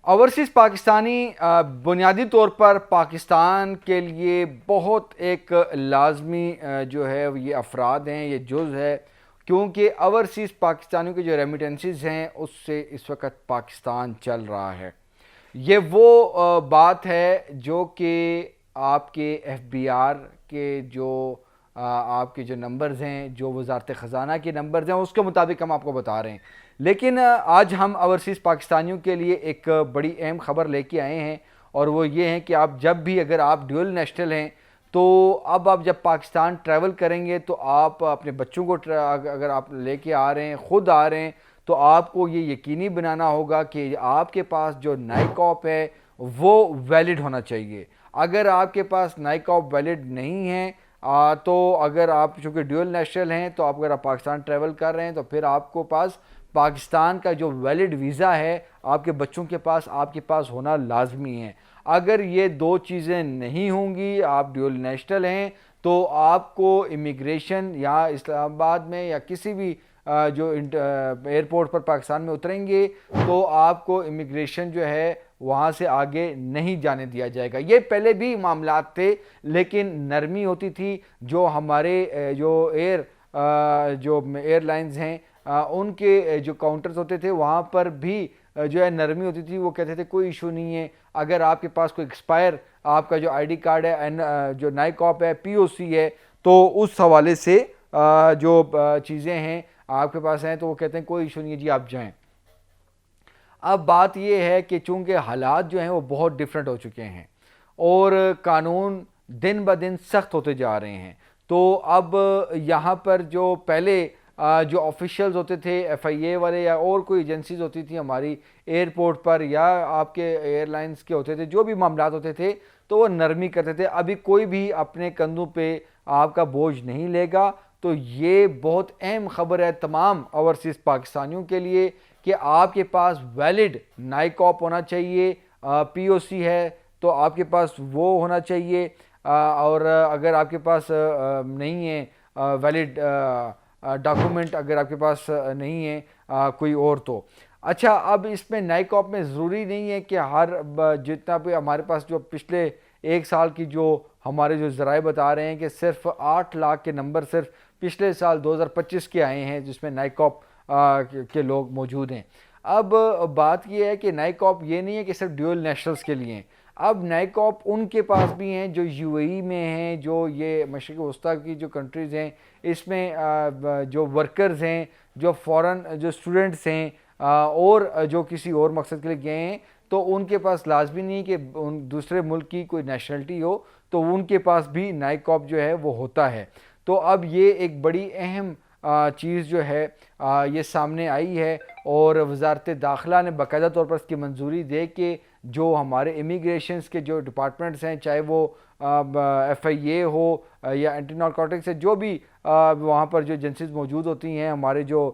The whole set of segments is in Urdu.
اوورسیز پاکستانی بنیادی طور پر پاکستان کے لیے بہت ایک لازمی جو ہے یہ افراد ہیں، یہ جز ہے، کیونکہ اوورسیز پاکستانیوں کے جو ریمیٹنسز ہیں اس سے اس وقت پاکستان چل رہا ہے۔ یہ وہ بات ہے جو کہ آپ کے ایف بی آر کے جو آپ کے جو نمبرز ہیں، جو وزارت خزانہ کے نمبرز ہیں، اس کے مطابق ہم آپ کو بتا رہے ہیں۔ لیکن آج ہم اوورسیز پاکستانیوں کے لیے ایک بڑی اہم خبر لے کے آئے ہیں، اور وہ یہ ہیں کہ آپ جب بھی اگر آپ ڈیول نیشنل ہیں تو اب آپ جب پاکستان ٹریول کریں گے تو آپ اپنے بچوں کو اگر آپ لے کے آ رہے ہیں، خود آ رہے ہیں، تو آپ کو یہ یقینی بنانا ہوگا کہ آپ کے پاس جو نائک آپ ہے وہ ویلڈ ہونا چاہیے۔ اگر آپ کے پاس نائک آپ ویلڈ نہیں ہے تو اگر آپ چونکہ ڈیول نیشنل ہیں تو اگر آپ پاکستان ٹریول کر رہے ہیں تو پھر آپ کو پاس پاکستان کا جو ویلڈ ویزا ہے آپ کے بچوں کے پاس آپ کے پاس ہونا لازمی ہے۔ اگر یہ دو چیزیں نہیں ہوں گی، آپ ڈیول نیشنل ہیں، تو آپ کو امیگریشن یا اسلام آباد میں یا کسی بھی جو ایئرپورٹ پر پاکستان میں اتریں گے تو آپ کو امیگریشن جو ہے وہاں سے آگے نہیں جانے دیا جائے گا۔ یہ پہلے بھی معاملات تھے، لیکن نرمی ہوتی تھی۔ جو ہمارے جو ایئر لائنز ہیں ان کے جو کاؤنٹرز ہوتے تھے وہاں پر بھی جو ہے نرمی ہوتی تھی، وہ کہتے تھے کوئی ایشو نہیں ہے، اگر آپ کے پاس کوئی ایکسپائر آپ کا جو آئی ڈی کارڈ ہے، جو نائک آپ ہے، پی او سی ہے، تو اس حوالے سے جو چیزیں ہیں آپ کے پاس ہیں تو وہ کہتے ہیں کوئی ایشو نہیں ہے جی آپ جائیں۔ اب بات یہ ہے کہ چونکہ حالات جو ہیں وہ بہت ڈیفرنٹ ہو چکے ہیں اور قانون دن بہ دن سخت ہوتے جا رہے ہیں، تو اب یہاں پر جو پہلے جو آفیشلز ہوتے تھے ایف آئی اے والے یا اور کوئی ایجنسیز ہوتی تھی ہماری ایئرپورٹ پر یا آپ کے ایئر لائنز کے ہوتے تھے، جو بھی معاملات ہوتے تھے تو وہ نرمی کرتے تھے۔ ابھی کوئی بھی اپنے کندھوں پہ آپ کا بوجھ نہیں لے گا، تو یہ بہت اہم خبر ہے تمام اوورسیز پاکستانیوں کے لیے کہ آپ کے پاس ویلڈ نائک آپ ہونا چاہیے، پی او سی ہے تو آپ کے پاس وہ ہونا چاہیے، اور اگر آپ کے پاس نہیں ہے ویلڈ ڈاکومنٹ، اگر آپ کے پاس نہیں ہے کوئی اور تو اچھا۔ اب اس میں نائک آپ میں ضروری نہیں ہے کہ جتنا بھی ہمارے پاس جو پچھلے ایک سال کی جو ہمارے جو ذرائع بتا رہے ہیں کہ صرف 8 لاکھ کے نمبر صرف پچھلے سال 2025 کے آئے ہیں جس میں نائک آپ کے لوگ موجود ہیں۔ اب بات یہ ہے کہ نائک آپ یہ نہیں ہے کہ صرف ڈیول نیشنلز کے لیے ہیں، اب نائک آپ ان کے پاس بھی ہیں جو یو اے ای میں ہیں، جو یہ مشرق وسطیٰ کی جو کنٹریز ہیں، اس میں جو ورکرز ہیں، جو فورن جو اسٹوڈنٹس ہیں اور جو کسی اور مقصد کے لیے گئے ہیں، تو ان کے پاس لازمی نہیں کہ دوسرے ملک کی کوئی نیشنلٹی ہو، تو ان کے پاس بھی نائک آپ جو ہے وہ ہوتا ہے۔ تو اب یہ ایک بڑی اہم چیز جو ہے یہ سامنے آئی ہے، اور وزارت داخلہ نے باقاعدہ طور پر اس کی منظوری دے کے جو ہمارے امیگریشنز کے جو ڈپارٹمنٹس ہیں، چاہے وہ ایف آئی اے ہو یا اینٹی نارکوٹکس ہے، جو بھی وہاں پر جو ایجنسیز موجود ہوتی ہیں، ہمارے جو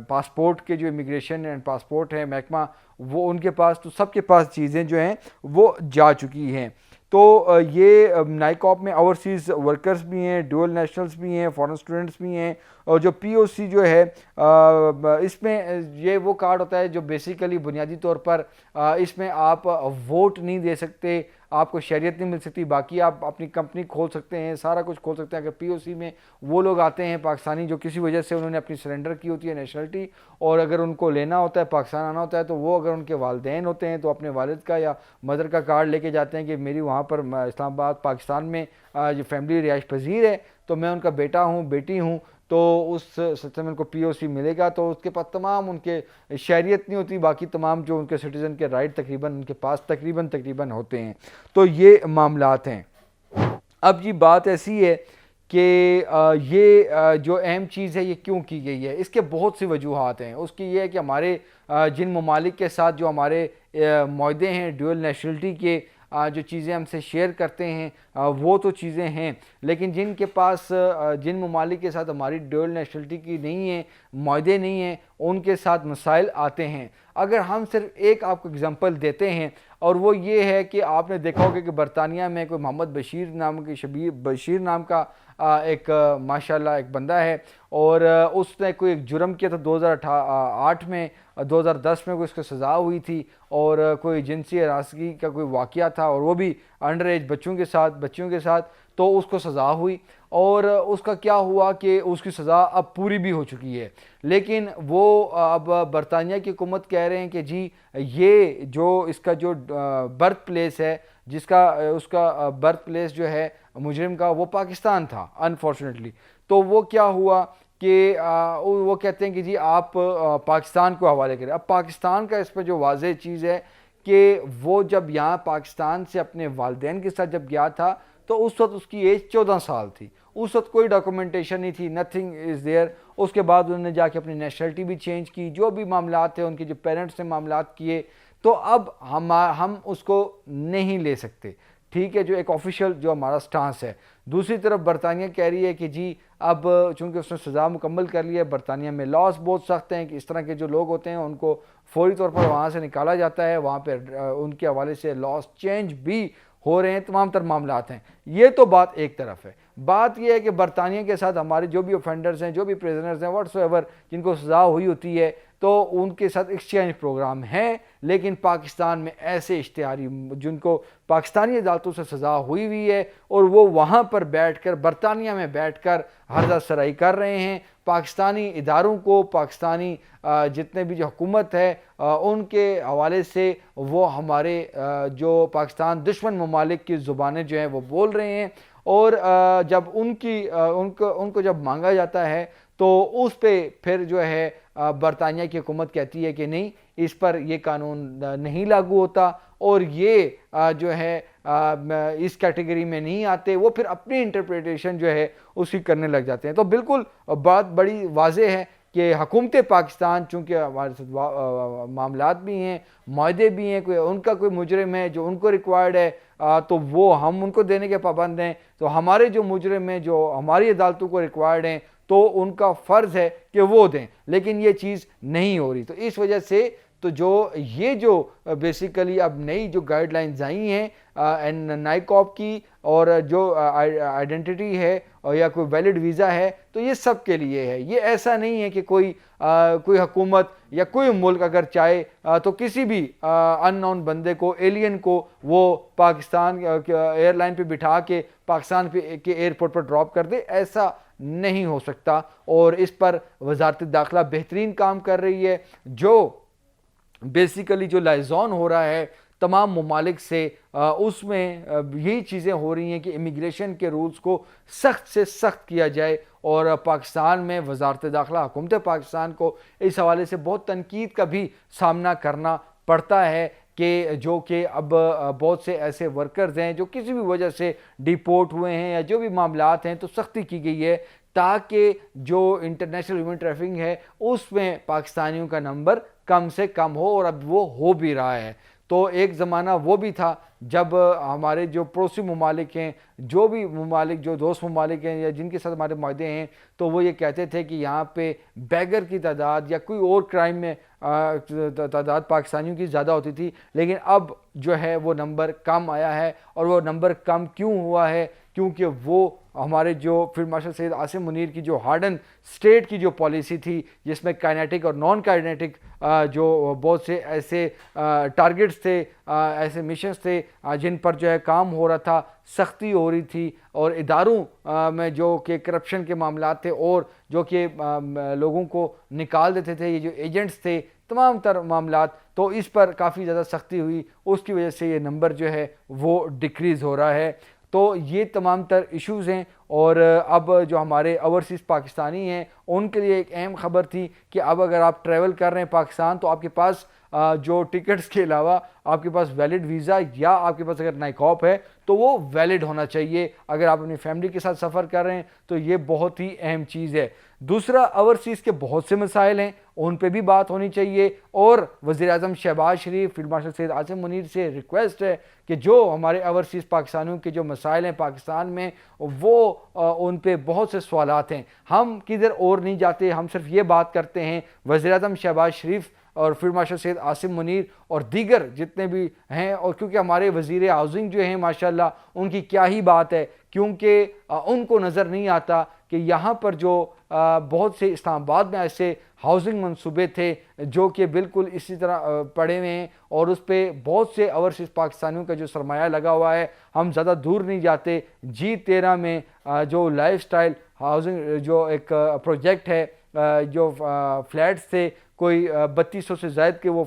پاسپورٹ کے جو امیگریشن اینڈ پاسپورٹ ہے محکمہ، وہ ان کے پاس تو سب کے پاس چیزیں جو ہیں وہ جا چکی ہیں۔ تو یہ نائک آپ میں اوورسیز ورکرز بھی ہیں، ڈیول نیشنلز بھی ہیں، فورن اسٹوڈنٹس بھی ہیں، اور جو پی او سی جو ہے اس میں یہ وہ کارڈ ہوتا ہے جو بیسیکلی بنیادی طور پر اس میں آپ ووٹ نہیں دے سکتے، آپ کو شہریت نہیں مل سکتی، باقی آپ اپنی کمپنی کھول سکتے ہیں، سارا کچھ کھول سکتے ہیں۔ اگر پی او سی میں وہ لوگ آتے ہیں پاکستانی جو کسی وجہ سے انہوں نے اپنی سرنڈر کی ہوتی ہے نیشنلٹی، اور اگر ان کو لینا ہوتا ہے پاکستان آنا ہوتا ہے، تو وہ اگر ان کے والدین ہوتے ہیں تو اپنے والد کا یا مدر کا کارڈ لے کے جاتے ہیں کہ میری وہاں پر اسلام آباد پاکستان میں جو فیملی رہائش پذیر ہے تو میں ان کا بیٹا ہوں بیٹی ہوں، تو اس سلسلے میں ان کو پی او سی ملے گا، تو اس کے پاس تمام ان کے شہریت نہیں ہوتی، باقی تمام جو ان کے سٹیزن کے رائٹ تقریباً ان کے پاس تقریباً ہوتے ہیں۔ تو یہ معاملات ہیں۔ اب یہ بات ایسی ہے کہ یہ جو اہم چیز ہے یہ کیوں کی گئی ہے، اس کے بہت سی وجوہات ہیں۔ اس کی یہ ہے کہ ہمارے جن ممالک کے ساتھ جو ہمارے معاہدے ہیں ڈیول نیشنلٹی کے، جو چیزیں ہم سے شیئر کرتے ہیں وہ تو چیزیں ہیں، لیکن جن کے پاس جن ممالک کے ساتھ ہماری ڈیول نیشنلٹی کی نہیں ہیں، معاہدے نہیں ہیں، ان کے ساتھ مسائل آتے ہیں۔ اگر ہم صرف ایک آپ کو اگزامپل دیتے ہیں، اور وہ یہ ہے کہ آپ نے دیکھا ہوگا کہ برطانیہ میں کوئی محمد بشیر نام کا ایک ماشاءاللہ ایک بندہ ہے، اور اس نے کوئی ایک جرم کیا تھا 2008 میں، 2010 میں کوئی اس کو سزا ہوئی تھی، اور کوئی جنسی ہراسگی کا کوئی واقعہ تھا، اور وہ بھی انڈر ایج بچیوں کے ساتھ، تو اس کو سزا ہوئی، اور اس کا کیا ہوا کہ اس کی سزا اب پوری بھی ہو چکی ہے، لیکن وہ اب برطانیہ کی حکومت کہہ رہے ہیں کہ جی یہ جو اس کا جو برتھ پلیس ہے، اس کا برتھ پلیس جو ہے مجرم کا، وہ پاکستان تھا انفارچونیٹلی۔ تو وہ کیا ہوا کہ وہ کہتے ہیں کہ جی آپ پاکستان کو حوالے کریں۔ اب پاکستان کا اس پہ جو واضح چیز ہے کہ وہ جب یہاں پاکستان سے اپنے والدین کے ساتھ جب گیا تھا تو اس وقت اس کی ایج 14 سال تھی، اس وقت کوئی ڈاکومنٹیشن نہیں تھی، نتھنگ از دیئر۔ اس کے بعد انہوں نے جا کے اپنی نیشنلٹی بھی چینج کی، جو بھی معاملات تھے ان کے جو پیرنٹس نے معاملات کیے، تو اب ہم اس کو نہیں لے سکتے، ٹھیک ہے، جو ایک آفیشیل جو ہمارا سٹانس ہے۔ دوسری طرف برطانیہ کہہ رہی ہے کہ جی اب چونکہ اس نے سزا مکمل کر لی ہے، برطانیہ میں لاس بہت سخت ہیں کہ اس طرح کے جو لوگ ہوتے ہیں ان کو فوری طور پر وہاں سے نکالا جاتا ہے، وہاں پہ ان کے حوالے سے لاس چینج بھی ہو رہے ہیں، تمام تر معاملات ہیں۔ یہ تو بات ایک طرف ہے۔ بات یہ ہے کہ برطانیہ کے ساتھ ہمارے جو بھی اوفینڈرز ہیں، جو بھی پریزنرز ہیں، واٹس ایور جن کو سزا ہوئی ہوتی ہے، تو ان کے ساتھ ایکسچینج پروگرام ہے، لیکن پاکستان میں ایسے اشتہاری جن کو پاکستانی عدالتوں سے سزا ہوئی ہے اور وہ وہاں پر بیٹھ کر برطانیہ میں بیٹھ کر حرزہ سرائی کر رہے ہیں، پاکستانی اداروں کو، پاکستانی جتنے بھی جو حکومت ہے ان کے حوالے سے وہ ہمارے جو پاکستان دشمن ممالک کی زبانیں جو ہیں وہ بول رہے ہیں، اور جب ان کو جب مانگا جاتا ہے تو اس پہ پھر جو ہے برطانیہ کی حکومت کہتی ہے کہ نہیں، اس پر یہ قانون نہیں لاگو ہوتا، اور یہ جو ہے اس کیٹیگری میں نہیں آتے، وہ پھر اپنی انٹرپریٹیشن جو ہے اس کی کرنے لگ جاتے ہیں۔ تو بالکل بات بڑی واضح ہے کہ حکومت پاکستان چونکہ ہمارے ساتھ معاملات بھی ہیں، معاہدے بھی ہیں، ان کا کوئی مجرم ہے جو ان کو ریکوائرڈ ہے تو وہ ہم ان کو دینے کے پابند ہیں، تو ہمارے جو مجرم ہیں جو ہماری عدالتوں کو ریکوائرڈ ہیں تو ان کا فرض ہے کہ وہ دیں، لیکن یہ چیز نہیں ہو رہی۔ تو اس وجہ سے تو یہ جو بیسیکلی اب نئی جو گائیڈ لائنز آئی ہیں نائکوپ کی، اور جو آئیڈینٹی ہے اور یا کوئی ویلڈ ویزا ہے، تو یہ سب کے لیے ہے۔ یہ ایسا نہیں ہے کہ کوئی حکومت یا کوئی ملک اگر چاہے تو کسی بھی ان نون بندے کو، ایلین کو، وہ پاکستان ایئر لائن پہ بٹھا کے پاکستان کے ایئرپورٹ پر ڈراپ کر دے، ایسا نہیں ہو سکتا۔ اور اس پر وزارت داخلہ بہترین کام کر رہی ہے، جو بیسیکلی جو لائزون ہو رہا ہے تمام ممالک سے، اس میں یہی چیزیں ہو رہی ہیں کہ امیگریشن کے رولز کو سخت سے سخت کیا جائے، اور پاکستان میں وزارت داخلہ حکومت پاکستان کو اس حوالے سے بہت تنقید کا بھی سامنا کرنا پڑتا ہے جو کہ اب بہت سے ایسے ورکرز ہیں جو کسی بھی وجہ سے ڈیپورٹ ہوئے ہیں یا جو بھی معاملات ہیں، تو سختی کی گئی ہے تاکہ جو انٹرنیشنل ہیومن ٹریفکنگ ہے اس میں پاکستانیوں کا نمبر کم سے کم ہو، اور اب وہ ہو بھی رہا ہے۔ تو ایک زمانہ وہ بھی تھا جب ہمارے جو پڑوسی ممالک ہیں، جو بھی ممالک جو دوست ممالک ہیں یا جن کے ساتھ ہمارے معاہدے ہیں، تو وہ یہ کہتے تھے کہ یہاں پہ بیگر کی تعداد یا کوئی اور کرائم میں تعداد پاکستانیوں کی زیادہ ہوتی تھی، لیکن اب جو ہے وہ نمبر کم آیا ہے۔ اور وہ نمبر کم کیوں ہوا ہے؟ کیونکہ وہ ہمارے جو فیلڈ مارشل سید عاصم منیر کی جو ہارڈن سٹیٹ کی جو پالیسی تھی، جس میں کائنیٹک اور نان کائنیٹک جو بہت سے ایسے ٹارگٹس تھے، ایسے مشنز تھے جن پر جو ہے کام ہو رہا تھا، سختی ہو رہی تھی، اور اداروں میں جو کہ کرپشن کے معاملات تھے اور جو کہ لوگوں کو نکال دیتے تھے، یہ جو ایجنٹس تھے، تمام تر معاملات، تو اس پر کافی زیادہ سختی ہوئی، اس کی وجہ سے یہ نمبر جو ہے وہ ڈیکریز ہو رہا ہے۔ تو یہ تمام تر ایشوز ہیں، اور اب جو ہمارے اوورسیز پاکستانی ہیں ان کے لیے ایک اہم خبر تھی کہ اب اگر آپ ٹریول کر رہے ہیں پاکستان، تو آپ کے پاس جو ٹکٹس کے علاوہ آپ کے پاس ویلڈ ویزا، یا آپ کے پاس اگر نائکوپ ہے تو وہ ویلڈ ہونا چاہیے۔ اگر آپ اپنی فیملی کے ساتھ سفر کر رہے ہیں تو یہ بہت ہی اہم چیز ہے۔ دوسرا، اوورسیز کے بہت سے مسائل ہیں، ان پہ بھی بات ہونی چاہیے، اور وزیر اعظم شہباز شریف، فیلڈ مارشل سید عاصم منیر سے ریکویسٹ ہے کہ جو ہمارے اوورسیز پاکستانیوں کے جو مسائل ہیں پاکستان میں، وہ ان پہ بہت سے سوالات ہیں، ہم کدھر اور نہیں جاتے، ہم صرف یہ بات کرتے ہیں۔ وزیر اعظم شہباز شریف اور فیلڈ مارشل سید عاصم منیر اور دیگر جتنے بھی ہیں، اور کیونکہ ہمارے وزیر ہاؤسنگ جو ہیں ماشاءاللہ ان کی کیا ہی بات ہے، کیونکہ ان کو نظر نہیں آتا کہ یہاں پر جو بہت سے اسلام آباد میں ایسے ہاؤسنگ منصوبے تھے جو کہ بالکل اسی طرح پڑے ہوئے ہیں اور اس پہ بہت سے اوورسیز پاکستانیوں کا جو سرمایہ لگا ہوا ہے. ہم زیادہ دور نہیں جاتے, G13 میں جو لائف سٹائل ہاؤسنگ جو ایک پروجیکٹ ہے, جو فلیٹس تھے کوئی 3200 سے زائد کے, وہ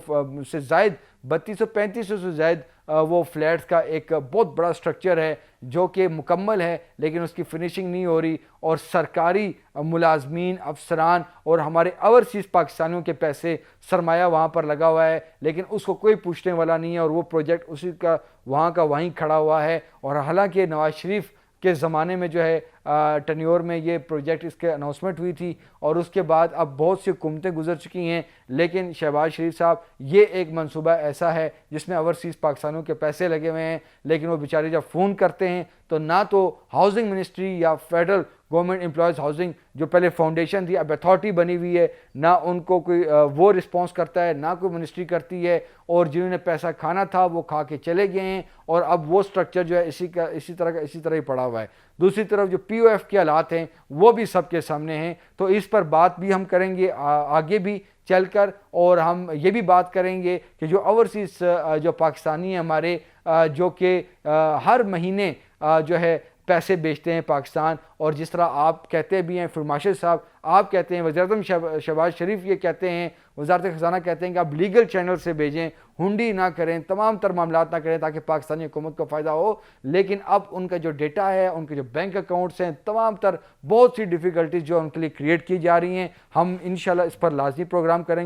سے زائد 3200-3500 سے زائد وہ فلیٹس کا ایک بہت بڑا سٹرکچر ہے جو کہ مکمل ہے, لیکن اس کی فنیشنگ نہیں ہو رہی اور سرکاری ملازمین, افسران اور ہمارے اوورسیز پاکستانیوں کے پیسے سرمایہ وہاں پر لگا ہوا ہے, لیکن اس کو کوئی پوچھنے والا نہیں ہے اور وہ پروجیکٹ اسی کا وہیں کھڑا ہوا ہے. اور حالانکہ نواز شریف کے زمانے میں جو ہے ٹنیور میں یہ پروجیکٹ اس کے اناؤنسمنٹ ہوئی تھی اور اس کے بعد اب بہت سی حکومتیں گزر چکی ہیں, لیکن شہباز شریف صاحب یہ ایک منصوبہ ایسا ہے جس میں اوورسیز پاکستانیوں کے پیسے لگے ہوئے ہیں, لیکن وہ بیچارے جب فون کرتے ہیں تو نہ تو ہاؤسنگ منسٹری یا فیڈرل گورنمنٹ امپلائز ہاؤسنگ جو پہلے فاؤنڈیشن تھی اب اتھارٹی بنی ہوئی ہے, نہ ان کو کوئی وہ رسپانس کرتا ہے, نہ کوئی منسٹری کرتی ہے, اور جنہوں نے پیسہ کھانا تھا وہ کھا کے چلے گئے ہیں اور اب وہ سٹرکچر جو ہے اسی طرح ہی پڑا ہوا ہے. دوسری طرف جو پی او ایف کے حالات ہیں وہ بھی سب کے سامنے ہیں, تو اس پر بات بھی ہم کریں گے آگے بھی چل کر, اور ہم یہ بھی بات کریں گے کہ جو اوورسیز جو پاکستانی ہیں ہمارے جو کہ ہر مہینے جو ہے پیسے بیچتے ہیں پاکستان, اور جس طرح آپ کہتے بھی ہیں فرماشر صاحب, آپ کہتے ہیں وزیراعظم شہباز شریف یہ کہتے ہیں, وزارت خزانہ کہتے ہیں کہ آپ لیگل چینل سے بھیجیں, ہنڈی نہ کریں, تمام تر معاملات نہ کریں تاکہ پاکستانی حکومت کو فائدہ ہو. لیکن اب ان کا جو ڈیٹا ہے, ان کے جو بینک اکاؤنٹس ہیں, تمام تر بہت سی ڈیفیکلٹیز جو ان کے لیے کریٹ کی جا رہی ہیں. ہم انشاءاللہ اس پر لازمی پروگرام کریں گے.